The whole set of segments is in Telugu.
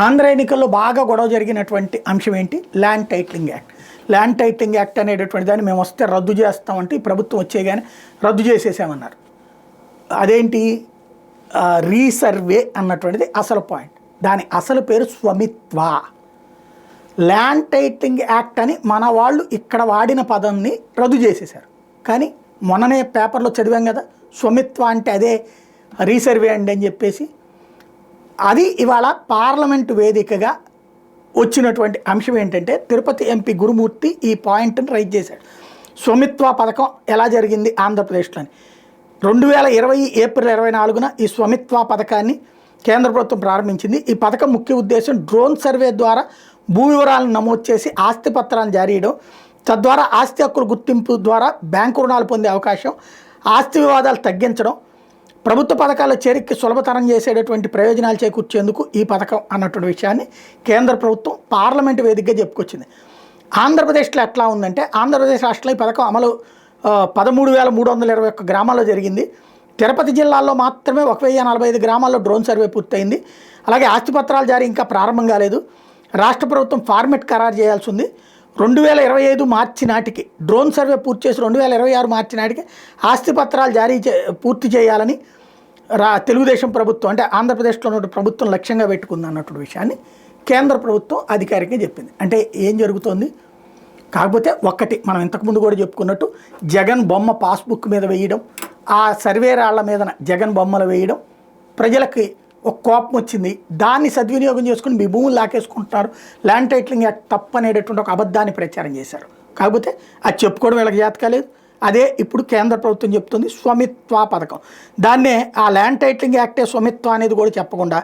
ఆంధ్ర ఎన్నికల్లో బాగా గొడవ జరిగినటువంటి అంశం ఏంటి? Land titling act. Land titling act అనేటటువంటి దాన్ని మేము వస్తే రద్దు చేస్తామంటే ఈ ప్రభుత్వం వచ్చేగానే రద్దు చేసేసామన్నారు. అదేంటి? రీసర్వే అన్నటువంటిది అసలు పాయింట్. దాని అసలు పేరు స్వమిత్వ. ల్యాండ్ టైటిలింగ్ యాక్ట్ అని మన వాళ్ళు ఇక్కడ వాడిన పదాన్ని రద్దు చేసేశారు. కానీ మొన్ననే పేపర్లో చదివాం కదా, స్వమిత్వ అంటే అదే రీసర్వే అండి అని చెప్పేసి. అది ఇవాళ పార్లమెంటు వేదికగా వచ్చినటువంటి అంశం ఏంటంటే, తిరుపతి ఎంపీ గురుమూర్తి ఈ పాయింట్ని రైజ్ చేశాడు. స్వమిత్వ పథకం ఎలా జరిగింది ఆంధ్రప్రదేశ్లోని? 2020 ఏప్రిల్ 24న ఈ స్వమిత్వ పథకాన్ని కేంద్ర ప్రభుత్వం ప్రారంభించింది. ఈ పథకం ముఖ్య ఉద్దేశం డ్రోన్ సర్వే ద్వారా భూ వివరాలను నమోదు చేసి ఆస్తి పత్రాలను జారీ చేయడం, తద్వారా ఆస్తి హక్కుల గుర్తింపు ద్వారా బ్యాంకు రుణాలు పొందే అవకాశం, ఆస్తి వివాదాలు తగ్గించడం, ప్రభుత్వ పథకాల చేరికకి సులభతరం చేసేటటువంటి ప్రయోజనాలు చేకూర్చేందుకు ఈ పథకం అన్నటువంటి విషయాన్ని కేంద్ర ప్రభుత్వం పార్లమెంటు వేదికగా చెప్పుకొచ్చింది. ఆంధ్రప్రదేశ్లో ఎట్లా ఉందంటే, ఆంధ్రప్రదేశ్ రాష్ట్రంలో ఈ పథకం అమలు 13,321 గ్రామాల్లో జరిగింది. తిరుపతి జిల్లాలో మాత్రమే 1,045 గ్రామాల్లో డ్రోన్ సర్వే పూర్తయింది. అలాగే ఆస్తిపత్రాల జారీ ఇంకా ప్రారంభం కాలేదు. రాష్ట్ర ప్రభుత్వం ఫార్మెట్ ఖరారు చేయాల్సి ఉంది. 2025 మార్చి నాటికి డ్రోన్ సర్వే పూర్తి చేసి 2026 మార్చి నాటికి ఆస్తిపత్రాలు పూర్తి చేయాలని తెలుగుదేశం ప్రభుత్వం, అంటే ఆంధ్రప్రదేశ్లో ఉన్న ప్రభుత్వం లక్ష్యంగా పెట్టుకుంది అన్నటువంటి విషయాన్ని కేంద్ర ప్రభుత్వం అధికారికంగా చెప్పింది. అంటే ఏం జరుగుతోంది? కాకపోతే ఒక్కటి, మనం ఇంతకుముందు కూడా చెప్పుకున్నట్టు, జగన్ బొమ్మ పాస్బుక్ మీద వేయడం, ఆ సర్వే రాళ్ల మీద జగన్ బొమ్మలు వేయడం, ప్రజలకి ఒక కోపం వచ్చింది. దాన్ని సద్వినియోగం చేసుకుని మీ భూములు లాకేసుకుంటున్నారు, ల్యాండ్ టైటిలింగ్ యాక్ట్ తప్పు అనేటటువంటి ఒక అబద్ధాన్ని ప్రచారం చేశారు. కాకపోతే అది చెప్పుకోవడం వీళ్ళకి జాత కాలేదు. అదే ఇప్పుడు కేంద్ర ప్రభుత్వం చెప్తుంది స్వమిత్వ పథకం. దాన్నే ఆ ల్యాండ్ టైటిలింగ్ యాక్టే స్వమిత్వ అనేది కూడా చెప్పకుండా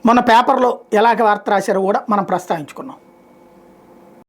మొన్న పేపర్లో ఎలాగ వార్త రాశారో కూడా మనం ప్రస్తావించుకున్నాం.